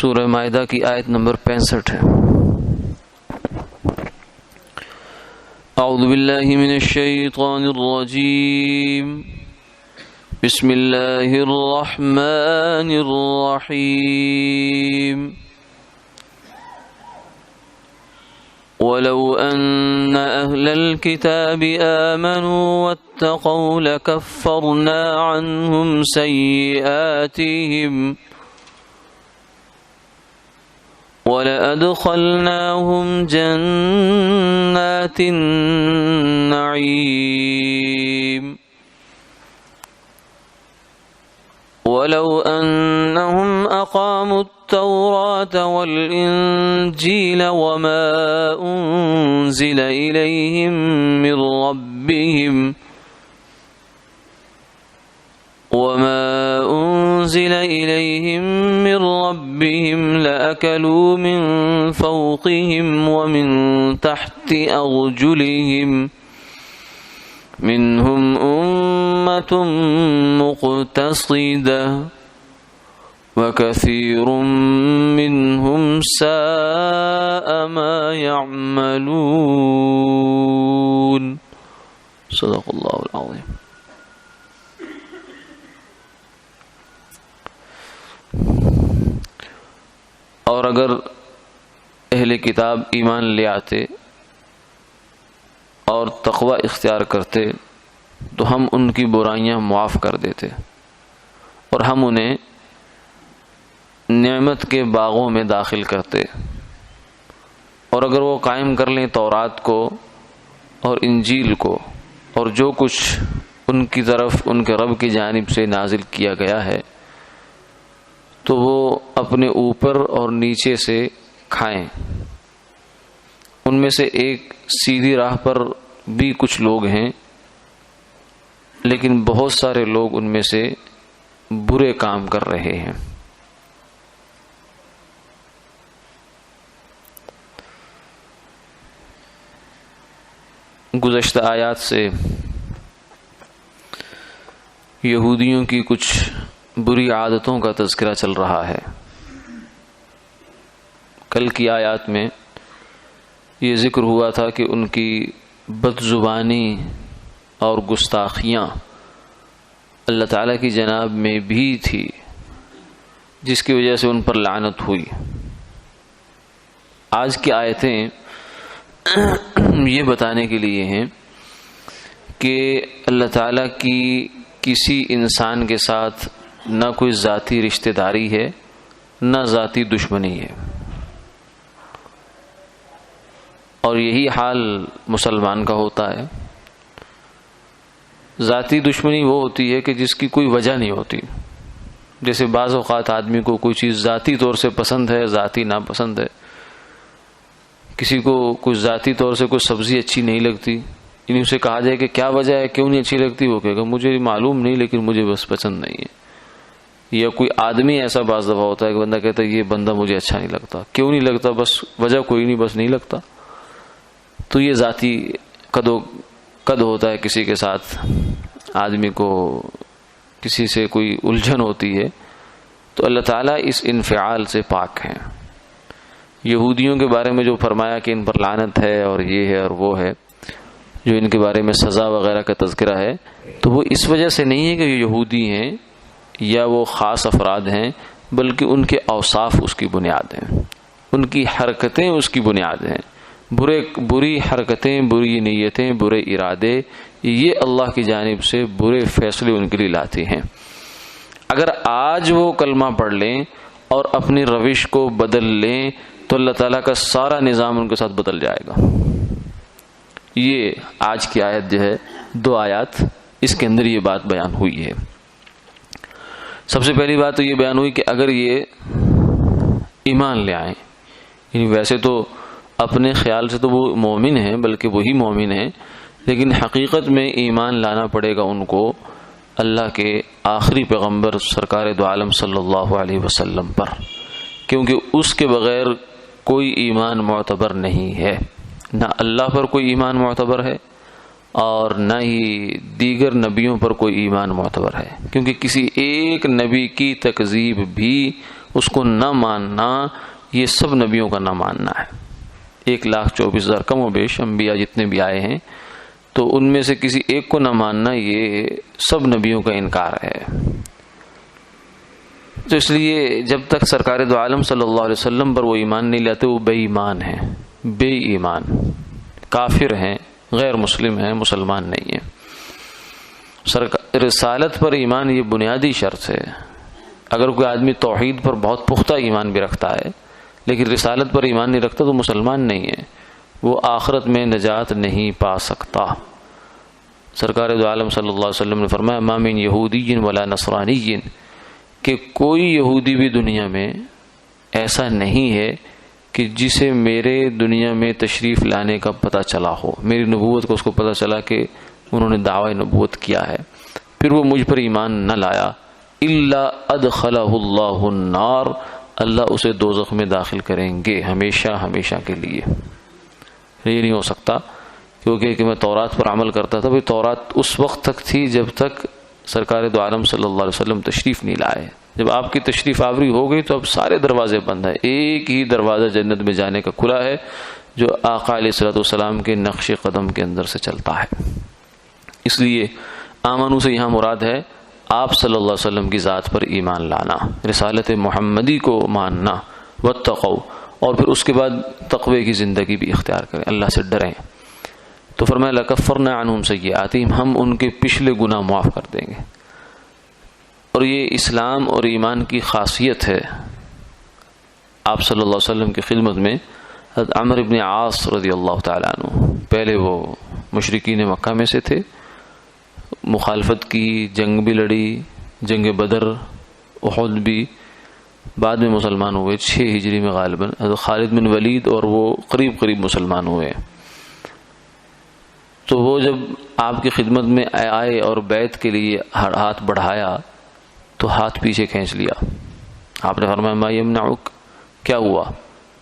سورہ مائدہ کی آیت نمبر 65 ہے۔ اعوذ باللہ من الشیطان الرجیم، بسم اللہ الرحمن الرحیم۔ وَلَوْ أَنَّ أَهْلَ الْكِتَابِ آمَنُوا وَاتَّقَوْا لَكَفَّرْنَا عَنْهُمْ سَيِّئَاتِهِمْ وَلَأَدْخَلْنَاهُمْ جَنَّاتِ النَّعِيمِ وَلَوْ أَنَّهُمْ أَقَامُوا التَّوْرَاةَ وَالْإِنْجِيلَ وَمَا أُنْزِلَ إِلَيْهِمْ مِنْ رَبِّهِمْ لَأَكَلُوا مِنْ فَوْقِهِمْ وَمِنْ تَحْتِ أَرْجُلِهِمْ مِنْهُمْ أُمَّةٌ مُقْتَصِدَةٌ وَكَثِيرٌ مِّنْهُمْ سَاءَ مَا يَعْمَلُونَ۔ صدق اللہ العظیم۔ اور اگر اہل کتاب ایمان لے آتے اور تقوی اختیار کرتے تو ہم ان کی برائیاں معاف کر دیتے اور ہم انہیں نعمت کے باغوں میں داخل کرتے، اور اگر وہ قائم کر لیں تورات کو اور انجیل کو اور جو کچھ ان کی طرف ان کے رب کی جانب سے نازل کیا گیا ہے تو وہ اپنے اوپر اور نیچے سے کھائیں۔ ان میں سے ایک سیدھی راہ پر بھی کچھ لوگ ہیں، لیکن بہت سارے لوگ ان میں سے برے کام کر رہے ہیں۔ گزشتہ آیات سے یہودیوں کی کچھ بری عادتوں کا تذکرہ چل رہا ہے۔ کل کی آیات میں یہ ذکر ہوا تھا کہ ان کی بد زبانی اور گستاخیاں اللہ تعالیٰ کی جناب میں بھی تھی، جس کی وجہ سے ان پر لعنت ہوئی۔ آج کی آیتیں یہ بتانے کے لیے ہیں کہ اللہ تعالیٰ کی کسی انسان کے ساتھ نہ کوئی ذاتی رشتہ داری ہے نہ ذاتی دشمنی ہے، اور یہی حال مسلمان کا ہوتا ہے۔ ذاتی دشمنی وہ ہوتی ہے کہ جس کی کوئی وجہ نہیں ہوتی، جیسے بعض اوقات آدمی کو کوئی چیز ذاتی طور سے پسند ہے، ذاتی ناپسند ہے۔ کسی کو کوئی ذاتی طور سے کوئی سبزی اچھی نہیں لگتی، یعنی اسے کہا جائے کہ کیا وجہ ہے کیوں نہیں اچھی لگتی، وہ کہے گا مجھے معلوم نہیں لیکن مجھے بس پسند نہیں ہے۔ یا کوئی آدمی ایسا بعض دفعہ ہوتا ہے کہ بندہ کہتا ہے یہ بندہ مجھے اچھا نہیں لگتا، کیوں نہیں لگتا، بس وجہ کوئی نہیں، بس نہیں لگتا۔ تو یہ ذاتی قد ہوتا ہے، کسی کے ساتھ آدمی کو کسی سے کوئی الجھن ہوتی ہے، تو اللہ تعالیٰ اس انفعال سے پاک ہیں۔ یہودیوں کے بارے میں جو فرمایا کہ ان پر لعنت ہے اور یہ ہے اور وہ ہے، جو ان کے بارے میں سزا وغیرہ کا تذکرہ ہے، تو وہ اس وجہ سے نہیں ہے کہ یہ یہودی ہیں یا وہ خاص افراد ہیں، بلکہ ان کے اوصاف اس کی بنیاد ہیں، ان کی حرکتیں اس کی بنیاد ہیں۔ بری حرکتیں، بری نیتیں، برے ارادے، یہ اللہ کی جانب سے برے فیصلے ان کے لیے لاتی ہیں۔ اگر آج وہ کلمہ پڑھ لیں اور اپنی روش کو بدل لیں تو اللہ تعالیٰ کا سارا نظام ان کے ساتھ بدل جائے گا۔ یہ آج کی آیت جو ہے، 2 آیات، اس کے اندر یہ بات بیان ہوئی ہے۔ سب سے پہلی بات تو یہ بیان ہوئی کہ اگر یہ ایمان لے آئیں، یعنی ویسے تو اپنے خیال سے تو وہ مومن ہیں، بلکہ وہی مومن ہیں، لیکن حقیقت میں ایمان لانا پڑے گا ان کو اللہ کے آخری پیغمبر سرکار دو عالم صلی اللہ علیہ وسلم پر، کیونکہ اس کے بغیر کوئی ایمان معتبر نہیں ہے۔ نہ اللہ پر کوئی ایمان معتبر ہے اور نہ ہی دیگر نبیوں پر کوئی ایمان معتبر ہے، کیونکہ کسی ایک نبی کی تکذیب بھی اس کو نہ ماننا یہ سب نبیوں کا نہ ماننا ہے۔ 1,24,000 کم و بیش انبیاء جتنے بھی آئے ہیں، تو ان میں سے کسی ایک کو نہ ماننا یہ سب نبیوں کا انکار ہے۔ تو اس لیے جب تک سرکار دو عالم صلی اللہ علیہ وسلم پر وہ ایمان نہیں لاتے وہ بے ایمان ہیں، بے ایمان، کافر ہیں، غیر مسلم ہیں، مسلمان نہیں ہیں۔ رسالت پر ایمان یہ بنیادی شرط ہے۔ اگر کوئی آدمی توحید پر بہت پختہ ایمان بھی رکھتا ہے لیکن رسالت پر ایمان نہیں رکھتا تو مسلمان نہیں ہے، وہ آخرت میں نجات نہیں پا سکتا۔ سرکار دو عالم صلی اللہ علیہ وسلم نے فرمایا ما من یہودی ولا نصرانی، کہ کوئی یہودی بھی دنیا میں ایسا نہیں ہے کہ جسے میرے دنیا میں تشریف لانے کا پتہ چلا ہو، میری نبوت کو اس کو پتہ چلا کہ انہوں نے دعوی نبوت کیا ہے، پھر وہ مجھ پر ایمان نہ لایا، الا ادخلہ اللہ النار، اللہ اسے دوزخ میں داخل کریں گے ہمیشہ ہمیشہ کے لیے۔ یہ نہیں ہو سکتا کیونکہ کہ میں تورات پر عمل کرتا تھا، تورات اس وقت تک تھی جب تک سرکار دو عالم صلی اللہ علیہ وسلم تشریف نہیں لائے۔ جب آپ کی تشریف آوری ہو گئی تو اب سارے دروازے بند ہیں، ایک ہی دروازہ جنت میں جانے کا کھلا ہے جو آقا علیہ الصلوۃ والسلام کے نقش قدم کے اندر سے چلتا ہے۔ اس لیے آمنو سے یہاں مراد ہے آپ صلی اللہ علیہ وسلم کی ذات پر ایمان لانا، رسالت محمدی کو ماننا، واتقوا، اور پھر اس کے بعد تقوی کی زندگی بھی اختیار کریں، اللہ سے ڈریں۔ تو فرمایا لکفرنا عنہم سیئاتہم، ہم ان کے پچھلے گناہ معاف کر دیں گے۔ اور یہ اسلام اور ایمان کی خاصیت ہے۔ آپ صلی اللہ علیہ وسلم کی خدمت میں حضرت عمرو بن عاص رضی اللہ تعالیٰ عنہ، پہلے وہ مشرکین مکہ میں سے تھے، مخالفت کی، جنگ بھی لڑی، جنگ بدر، احد بھی، بعد میں مسلمان ہوئے 6 ہجری میں غالباً حضرت خالد بن ولید، اور وہ قریب مسلمان ہوئے۔ تو وہ جب آپ کی خدمت میں آئے اور بیعت کے لیے ہاتھ بڑھایا تو ہاتھ پیچھے کھینچ لیا۔ آپ نے فرمایا ما یمنعک، کیا ہوا،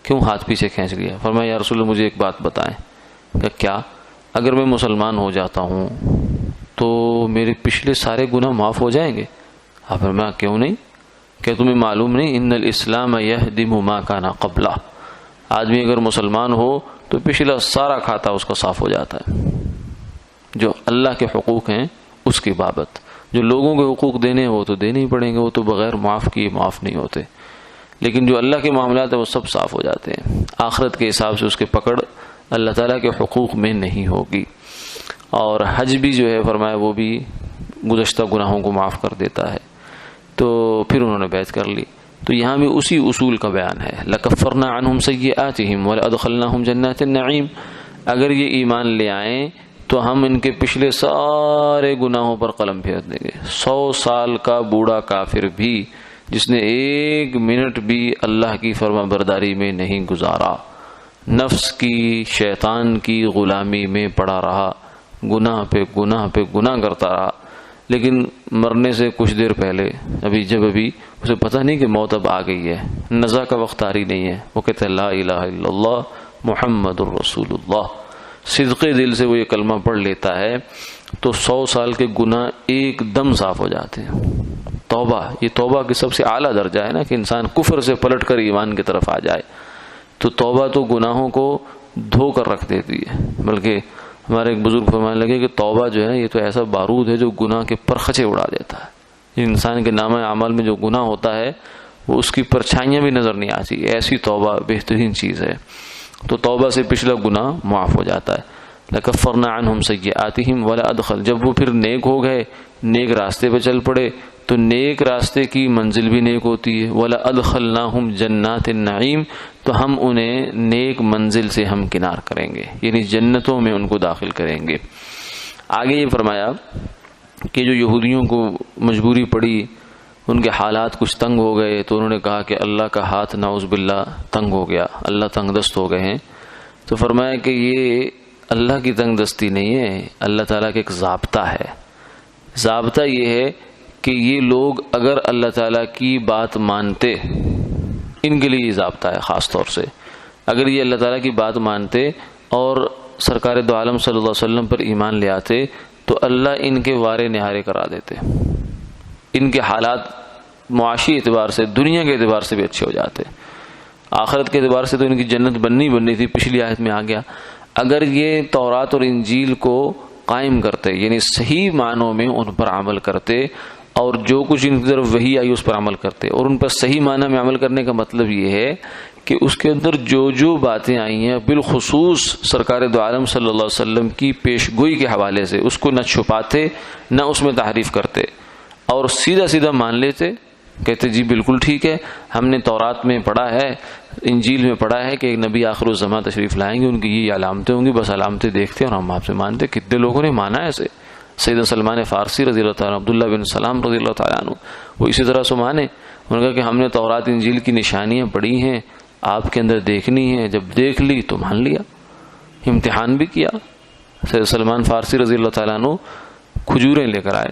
کیوں ہاتھ پیچھے کھینچ لیا؟ فرمایا یا رسول اللہ مجھے ایک بات بتائیں۔ کہ کیا؟ اگر میں مسلمان ہو جاتا ہوں تو میرے پچھلے سارے گناہ معاف ہو جائیں گے؟ آپ فرمایا کیوں نہیں؟ کہ تمہیں معلوم نہیں ان الاسلام یہدم ما کان قبلہ، آدمی اگر مسلمان ہو تو پچھلا سارا کھاتا اس کا صاف ہو جاتا ہے۔ جو اللہ کے حقوق ہیں اس کی بابت، جو لوگوں کے حقوق دینے ہیں وہ تو دینے ہی پڑیں گے، وہ تو بغیر معاف کیے معاف نہیں ہوتے، لیکن جو اللہ کے معاملات ہیں وہ سب صاف ہو جاتے ہیں۔ آخرت کے حساب سے اس کے پکڑ اللہ تعالیٰ کے حقوق میں نہیں ہوگی۔ اور حج بھی جو ہے فرمایا وہ بھی گزشتہ گناہوں کو معاف کر دیتا ہے۔ تو پھر انہوں نے بیعت کر لی۔ تو یہاں بھی اسی اصول کا بیان ہے، لکفرنا عنہم سیئاتہم ولادخلناہم جنات النعیم، اگر یہ ایمان لے آئیں تو ہم ان کے پچھلے سارے گناہوں پر قلم پھیر دیں گے۔ 100 سال کا بوڑھا کافر بھی جس نے 1 منٹ بھی اللہ کی فرما برداری میں نہیں گزارا، نفس کی، شیطان کی غلامی میں پڑا رہا، گناہ پہ گناہ پہ گناہ کرتا رہا، لیکن مرنے سے کچھ دیر پہلے جب اسے پتہ نہیں کہ موت اب آ گئی ہے، نزا کا وقت آری نہیں ہے، وہ کہتے ہیں لا الہ الا اللہ محمد الرسول اللہ، صدقے دل سے وہ یہ کلمہ پڑھ لیتا ہے تو 100 سال کے گناہ ایک دم صاف ہو جاتے ہیں۔ توبہ، یہ توبہ کی سب سے اعلیٰ درجہ ہے نا، کہ انسان کفر سے پلٹ کر ایمان کی طرف آ جائے۔ تو توبہ تو گناہوں کو دھو کر رکھ دیتی ہے، بلکہ ہمارے ایک بزرگ فرمانے لگے کہ توبہ جو ہے یہ تو ایسا بارود ہے جو گناہ کے پرخچے اڑا دیتا ہے۔ انسان کے نامہ اعمال میں جو گناہ ہوتا ہے وہ اس کی پرچھائیاں بھی نظر نہیں آتی، ایسی توبہ بہترین چیز ہے۔ تو توبہ سے پچھلا گناہ معاف ہو جاتا ہے۔ لکفرنا عنہم سیئاتہم ولادخل، جب وہ پھر نیک ہو گئے، نیک راستے پہ چل پڑے تو نیک راستے کی منزل بھی نیک ہوتی ہے۔ ولادخلناہم جنات النعیم، تو ہم انہیں نیک منزل سے ہم کنار کریں گے، یعنی جنتوں میں ان کو داخل کریں گے۔ آگے یہ فرمایا کہ جو یہودیوں کو مجبوری پڑی، ان کے حالات کچھ تنگ ہو گئے تو انہوں نے کہا کہ اللہ کا ہاتھ نعوذ باللہ تنگ ہو گیا، اللہ تنگ دست ہو گئے ہیں۔ تو فرمایا کہ یہ اللہ کی تنگ دستی نہیں ہے، اللہ تعالیٰ کا ایک ضابطہ ہے۔ ضابطہ یہ ہے کہ یہ لوگ اگر اللہ تعالیٰ کی بات مانتے، ان کے لیے یہ ضابطہ ہے خاص طور سے، اگر یہ اللہ تعالیٰ کی بات مانتے اور سرکار دو عالم صلی اللہ علیہ وسلم پر ایمان لے آتے تو اللہ ان کے وارے نہارے کرا دیتے، ان کے حالات معاشی اعتبار سے، دنیا کے اعتبار سے بھی اچھے ہو جاتے. آخرت کے اعتبار سے تو ان کی جنت بننی تھی، پچھلی آیت میں آ گیا. اگر یہ تورات اور انجیل کو قائم کرتے، یعنی صحیح معنوں میں ان پر عمل کرتے، اور جو کچھ ان کی طرف وحی آئی اس پر عمل کرتے، اور ان پر صحیح معنی میں عمل کرنے کا مطلب یہ ہے کہ اس کے اندر جو باتیں آئی ہیں بالخصوص سرکار دو عالم صلی اللہ علیہ وسلم کی پیش گوئی کے حوالے سے، اس کو نہ چھپاتے نہ اس میں تحریف کرتے، اور سیدھا مان لیتے، کہتے جی بالکل ٹھیک ہے، ہم نے تورات میں پڑھا ہے، انجیل میں پڑھا ہے کہ ایک نبی آخر الزمان تشریف لائیں گے، ان کی یہ علامتیں ہوں گی، بس علامتیں دیکھتے اور ہم آپ سے مانتے. کتنے لوگوں نے مانا ہے ایسے. سیدنا سلمان فارسی رضی اللہ تعالیٰ، عبداللہ بن سلام رضی اللہ تعالیٰ عنہ، وہ اسی طرح سے مانے. انہوں نے کہا کہ ہم نے تورات انجیل کی نشانیاں پڑھی ہیں، آپ کے اندر دیکھنی ہے، جب دیکھ لی تو مان لیا. امتحان بھی کیا. سیدنا سلمان فارسی رضی اللہ تعالیٰ عنہ کھجوریں لے کر آئے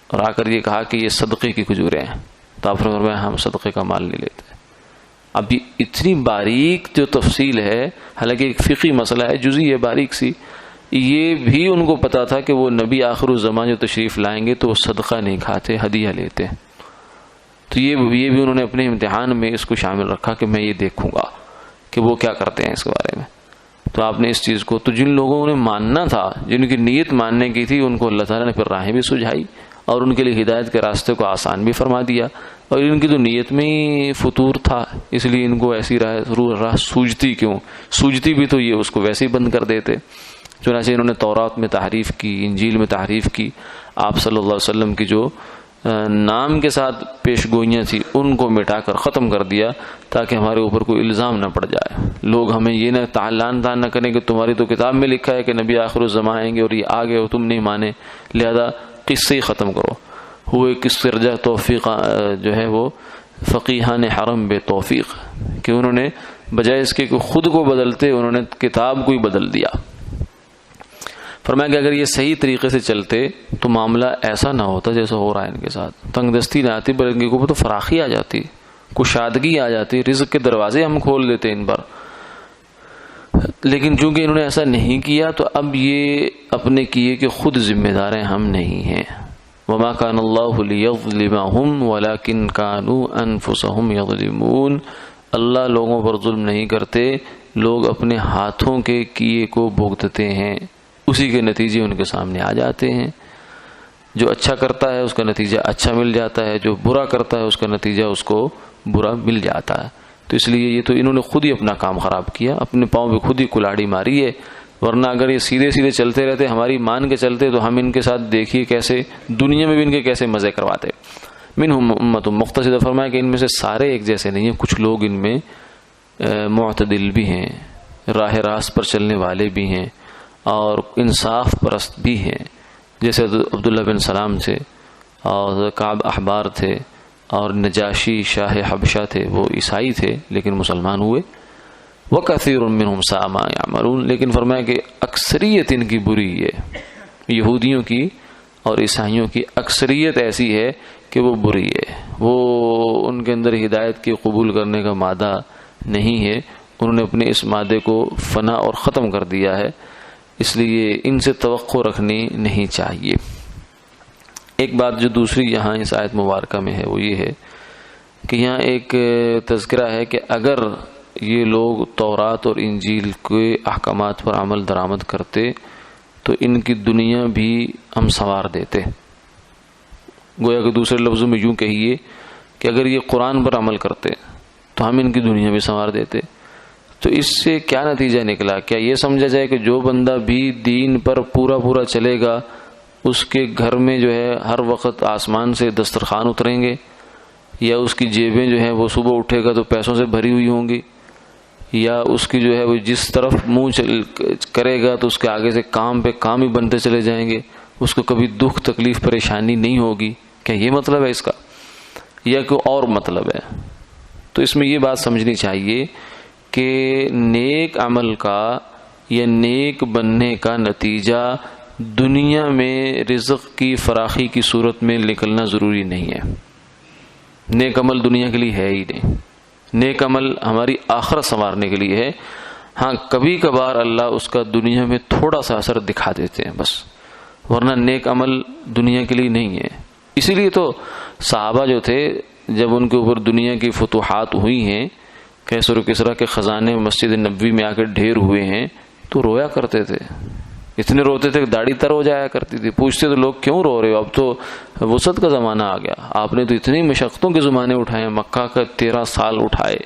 اور آ کر یہ کہا کہ یہ صدقے کی کھجوریں ہیں. تو آپ نے فرمایا ہم صدقے کا مال نہیں لیتے. اب یہ اتنی باریک جو تفصیل ہے، حالانکہ ایک فقہی مسئلہ ہے، جزئی ہے باریک سی، یہ بھی ان کو پتا تھا کہ وہ نبی آخر الزمان جو تشریف لائیں گے تو وہ صدقہ نہیں کھاتے، ہدیہ لیتے. تو یہ بھی انہوں نے اپنے امتحان میں اس کو شامل رکھا کہ میں یہ دیکھوں گا کہ وہ کیا کرتے ہیں اس کے بارے میں. تو آپ نے اس چیز کو، تو جن لوگوں نے ماننا تھا، جن کی نیت ماننے کی تھی، ان کو اللہ تعالیٰ نے پھر راہیں بھی سجھائی اور ان کے لیے ہدایت کے راستے کو آسان بھی فرما دیا. اور ان کی تو نیت میں ہی فطور تھا، اس لیے ان کو ایسی راہ سوجتی کیوں؟ سوجتی بھی تو یہ اس کو ویسے ہی بند کر دیتے. چنانچہ انہوں نے تورات میں تحریف کی، انجیل میں تحریف کی، آپ صلی اللہ علیہ وسلم کی جو نام کے ساتھ پیش گوئیاں تھی ان کو مٹا کر ختم کر دیا تاکہ ہمارے اوپر کوئی الزام نہ پڑ جائے. لوگ ہمیں یہ نہ تعلان نہ کریں کہ تمہاری تو کتاب میں لکھا ہے کہ نبی آخر الزمان آئیں گے اور یہ آ گئے اور تم نہیں مانے، لہذا قصے ہی ختم کرو. ہوئے قصے رجا توفیق جو ہے وہ فقیہان حرم بے توفیق، کہ انہوں نے بجائے اس کے کہ خود کو بدلتے، انہوں نے کتاب کو ہی بدل دیا. فرمایا کہ اگر یہ صحیح طریقے سے چلتے تو معاملہ ایسا نہ ہوتا جیسا ہو رہا ہے ان کے ساتھ. تنگ دستی نہ آتی بلکہ ان کو تو فراخی آ جاتی، کشادگی آ جاتی، رزق کے دروازے ہم کھول دیتے ان پر. لیکن چونکہ انہوں نے ایسا نہیں کیا تو اب یہ اپنے کیے کہ خود ذمہ دار ہیں، ہم نہیں ہیں. وما كان الله ليظلمهم ولكن كانوا انفسهم يظلمون. اللہ لوگوں پر ظلم نہیں کرتے، لوگ اپنے ہاتھوں کے کیے کو بھگتتے ہیں، اسی کے نتیجے ان کے سامنے آ جاتے ہیں. جو اچھا کرتا ہے اس کا نتیجہ اچھا مل جاتا ہے، جو برا کرتا ہے اس کا نتیجہ اس کو برا مل جاتا ہے. تو اس لیے یہ تو انہوں نے خود ہی اپنا کام خراب کیا، اپنے پاؤں پہ خود ہی کلاڑی ماری ہے. ورنہ اگر یہ سیدھے چلتے رہتے، ہماری مان کے چلتے، تو ہم ان کے ساتھ دیکھیے کیسے دنیا میں بھی ان کے کیسے مزے کرواتے. منہم امت مقتصدہ، فرمایا کہ ان میں سے سارے ایک جیسے نہیں ہیں، کچھ لوگ ان میں معتدل بھی ہیں، راہ راست پر چلنے والے بھی ہیں اور انصاف پرست بھی ہیں. جیسے عبداللہ بن سلام تھے اور کعب احبار تھے اور نجاشی شاہ حبشہ تھے، وہ عیسائی تھے لیکن مسلمان ہوئے. وَكَثِيرٌ مِّنْهُمْ سَاءَ مَا يَعْمَلُونَ. لیکن فرمایا کہ اکثریت ان کی بری ہے، یہودیوں کی اور عیسائیوں کی اکثریت ایسی ہے کہ وہ بری ہے، وہ ان کے اندر ہدایت کی قبول کرنے کا مادہ نہیں ہے. انہوں نے اپنے اس مادے کو فنا اور ختم کر دیا ہے، اس لیے ان سے توقع رکھنی نہیں چاہیے. ایک بات جو دوسری یہاں اس آیت مبارکہ میں ہے وہ یہ ہے کہ یہاں ایک تذکرہ ہے کہ اگر یہ لوگ تورات اور انجیل کے احکامات پر عمل درآمد کرتے تو ان کی دنیا بھی ہم سنوار دیتے. گویا کہ دوسرے لفظوں میں یوں کہیے کہ اگر یہ قرآن پر عمل کرتے تو ہم ان کی دنیا بھی سنوار دیتے. تو اس سے کیا نتیجہ نکلا؟ کیا یہ سمجھا جائے کہ جو بندہ بھی دین پر پورا چلے گا اس کے گھر میں جو ہے ہر وقت آسمان سے دسترخوان اتریں گے، یا اس کی جیبیں جو ہیں وہ صبح اٹھے گا تو پیسوں سے بھری ہوئی ہوں گی، یا اس کی جو ہے وہ جس طرف منہ کرے گا تو اس کے آگے سے کام پہ کام ہی بنتے چلے جائیں گے، اس کو کبھی دکھ تکلیف پریشانی نہیں ہوگی؟ کیا یہ مطلب ہے اس کا، یا کوئی اور مطلب ہے؟ تو اس میں یہ بات سمجھنی چاہیے کہ نیک عمل کا یا نیک بننے کا نتیجہ دنیا میں رزق کی فراخی کی صورت میں نکلنا ضروری نہیں ہے. نیک عمل دنیا کے لیے ہے ہی نہیں، نیک عمل ہماری آخرت سنوارنے کے لیے ہے. ہاں کبھی کبھار اللہ اس کا دنیا میں تھوڑا سا اثر دکھا دیتے ہیں بس، ورنہ نیک عمل دنیا کے لیے نہیں ہے. اسی لیے تو صحابہ جو تھے جب ان کے اوپر دنیا کی فتوحات ہوئی ہیں، قیصر و کسریٰ کے خزانے مسجد نبوی میں آ کے ڈھیر ہوئے ہیں، تو رویا کرتے تھے، اتنے روتے تھے کہ داڑھی تر ہو جایا کرتی تھی. پوچھتے تو لوگ کیوں رو رہے ہو، اب تو وسعت کا زمانہ آ گیا، آپ نے تو اتنی مشقتوں کے زمانے اٹھائے، مکہ کا 13 سال اٹھائے،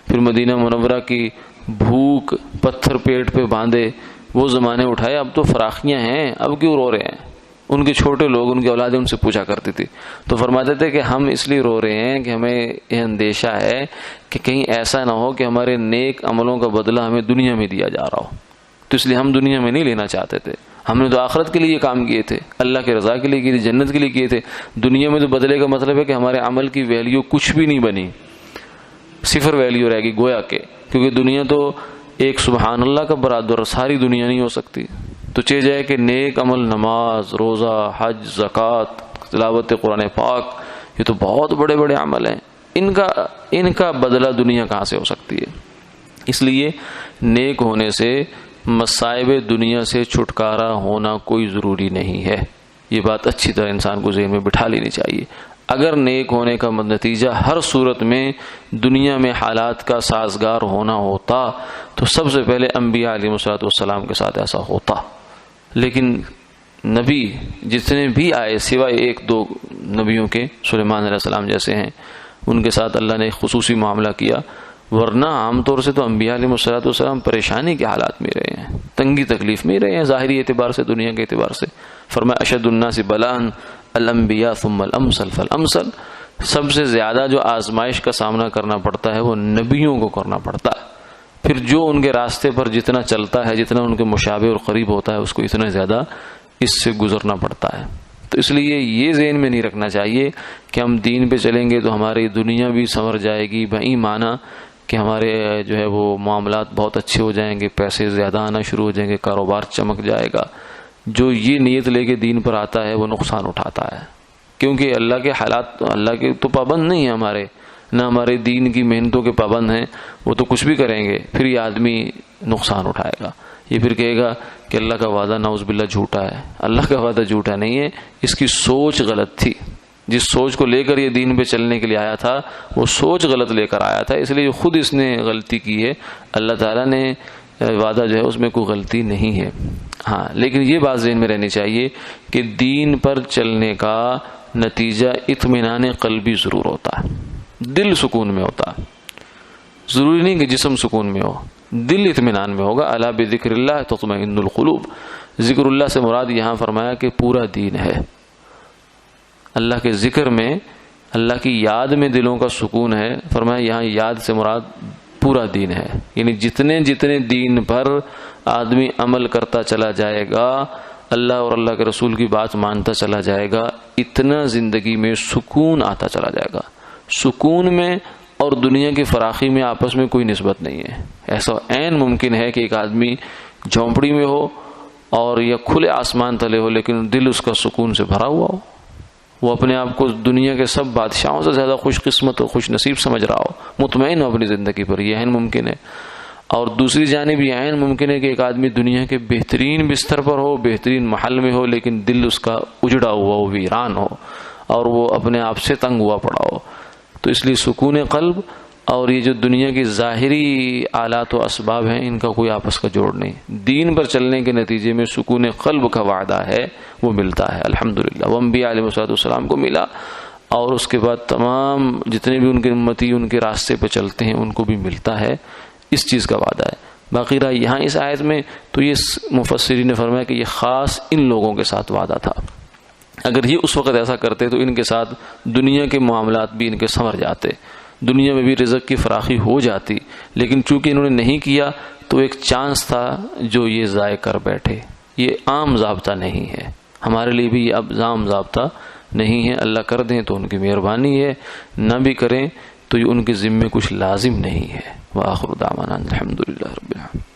پھر مدینہ منورہ کی بھوک پتھر پیٹ پہ باندھے وہ زمانے اٹھائے، اب تو فراخیاں ہیں، اب کیوں رو رہے ہیں. ان کے چھوٹے لوگ، ان کی اولادیں ان سے پوچھا کرتی تھی، تو فرماتے تھے کہ ہم اس لیے رو رہے ہیں کہ ہمیں یہ اندیشہ ہے کہ کہیں ایسا نہ ہو کہ ہمارے نیک عملوں کا بدلہ ہمیں دنیا میں دیا جا رہا ہو، تو اس لیے ہم دنیا میں نہیں لینا چاہتے تھے. ہم نے تو آخرت کے لیے یہ کام کیے تھے، اللہ کے رضا کے لیے کیے تھے، جنت کے لیے کیے تھے. دنیا میں تو بدلے کا مطلب ہے کہ ہمارے عمل کی ویلیو کچھ بھی نہیں بنی، صفر ویلیو رہے گی گویا کہ، کیونکہ دنیا تو ایک سبحان اللہ کا برابر ساری دنیا نہیں ہو سکتی. تو چاہے جائے کہ نیک عمل، نماز، روزہ، حج، زکوٰۃ، تلاوت قرآن پاک، یہ تو بہت بڑے بڑے عمل ہیں، ان کا بدلہ دنیا کہاں سے ہو سکتی ہے. اس لیے نیک ہونے سے مصائب دنیا سے چھٹکارا ہونا کوئی ضروری نہیں ہے. یہ بات اچھی طرح انسان کو ذہن میں بٹھا لینی چاہیے. اگر نیک ہونے کا نتیجہ ہر صورت میں دنیا میں حالات کا سازگار ہونا ہوتا تو سب سے پہلے انبیاء علیہ الصلوۃ والسلام کے ساتھ ایسا ہوتا. لیکن نبی جتنے بھی آئے سوائے 1-2 نبیوں کے، سلیمان علیہ السلام جیسے ہیں، ان کے ساتھ اللہ نے خصوصی معاملہ کیا، ورنہ عام طور سے تو انبیاء علیہ الصلوۃ والسلام پریشانی کے حالات میں رہے ہیں، تنگی تکلیف میں رہے ہیں، ظاہری اعتبار سے، دنیا کے اعتبار سے. فرمایا اشد الناس بلاء الانبیاء ثم الامثل فالامثل، سب سے زیادہ جو آزمائش کا سامنا کرنا پڑتا ہے وہ نبیوں کو کرنا پڑتا ہے. پھر جو ان کے راستے پر جتنا چلتا ہے، جتنا ان کے مشابہ اور قریب ہوتا ہے، اس کو اتنا زیادہ اس سے گزرنا پڑتا ہے. تو اس لیے یہ ذہن میں نہیں رکھنا چاہیے کہ ہم دین پہ چلیں گے تو ہماری دنیا بھی سنور جائے گی، بہی معنی کہ ہمارے جو ہے وہ معاملات بہت اچھے ہو جائیں گے، پیسے زیادہ آنا شروع ہو جائیں گے، کاروبار چمک جائے گا. جو یہ نیت لے کے دین پر آتا ہے وہ نقصان اٹھاتا ہے، کیونکہ اللہ کے حالات، اللہ کے تو پابند نہیں ہیں ہمارے، نہ ہمارے دین کی محنتوں کے پابند ہیں. وہ تو کچھ بھی کریں گے، پھر یہ آدمی نقصان اٹھائے گا. یہ پھر کہے گا کہ اللہ کا وعدہ نعوذ باللہ جھوٹا ہے. اللہ کا وعدہ جھوٹا نہیں ہے، اس کی سوچ غلط تھی. جس سوچ کو لے کر یہ دین پہ چلنے کے لیے آیا تھا وہ سوچ غلط لے کر آیا تھا، اس لیے خود اس نے غلطی کی ہے. اللہ تعالیٰ نے وعدہ جو ہے اس میں کوئی غلطی نہیں ہے. ہاں، لیکن یہ بات ذہن میں رہنی چاہیے کہ دین پر چلنے کا نتیجہ اطمینان قلبی ضرور ہوتا ہے، دل سکون میں ہوتا ہے. ضروری نہیں کہ جسم سکون میں ہو، دل اطمینان میں ہوگا. الا بذکر اللہ تطمئن القلوب، ذکر اللہ سے مراد یہاں فرمایا کہ پورا دین ہے. اللہ کے ذکر میں، اللہ کی یاد میں دلوں کا سکون ہے. فرمایا یہاں یاد سے مراد پورا دین ہے، یعنی جتنے جتنے دین پر آدمی عمل کرتا چلا جائے گا، اللہ اور اللہ کے رسول کی بات مانتا چلا جائے گا، اتنا زندگی میں سکون آتا چلا جائے گا. سکون میں اور دنیا کی فراخی میں آپس میں کوئی نسبت نہیں ہے. ایسا عین ممکن ہے کہ ایک آدمی جھونپڑی میں ہو اور یا کھلے آسمان تلے ہو، لیکن دل اس کا سکون سے بھرا ہوا ہو، وہ اپنے آپ کو دنیا کے سب بادشاہوں سے زیادہ خوش قسمت اور خوش نصیب سمجھ رہا ہو، مطمئن ہو اپنی زندگی پر. یہ عین ممکن ہے. اور دوسری جانب یہ عین ممکن ہے کہ ایک آدمی دنیا کے بہترین بستر پر ہو، بہترین محل میں ہو، لیکن دل اس کا اجڑا ہوا ہو، ویران ہو، اور وہ اپنے آپ سے تنگ ہوا پڑا ہو. تو اس لیے سکون قلب اور یہ جو دنیا کی ظاہری آلات و اسباب ہیں، ان کا کوئی آپس کا جوڑ نہیں. دین پر چلنے کے نتیجے میں سکون قلب کا وعدہ ہے، وہ ملتا ہے الحمدللہ. وہ انبیاء علیہ السلام کو ملا، اور اس کے بعد تمام جتنے بھی ان کے امتی ان کے راستے پہ چلتے ہیں ان کو بھی ملتا ہے. اس چیز کا وعدہ ہے. باقی رہا یہاں اس آیت میں تو یہ مفسرین نے فرمایا کہ یہ خاص ان لوگوں کے ساتھ وعدہ تھا. اگر یہ اس وقت ایسا کرتے تو ان کے ساتھ دنیا کے معاملات بھی ان کے سنور جاتے، دنیا میں بھی رزق کی فراخی ہو جاتی. لیکن چونکہ انہوں نے نہیں کیا تو ایک چانس تھا جو یہ ضائع کر بیٹھے. یہ عام ضابطہ نہیں ہے، ہمارے لیے بھی یہ اب عام ضابطہ نہیں ہے. اللہ کر دیں تو ان کی مہربانی ہے، نہ بھی کریں تو یہ ان کے ذمے کچھ لازم نہیں ہے. وآخر دعوانا الحمدللہ رب العالمین.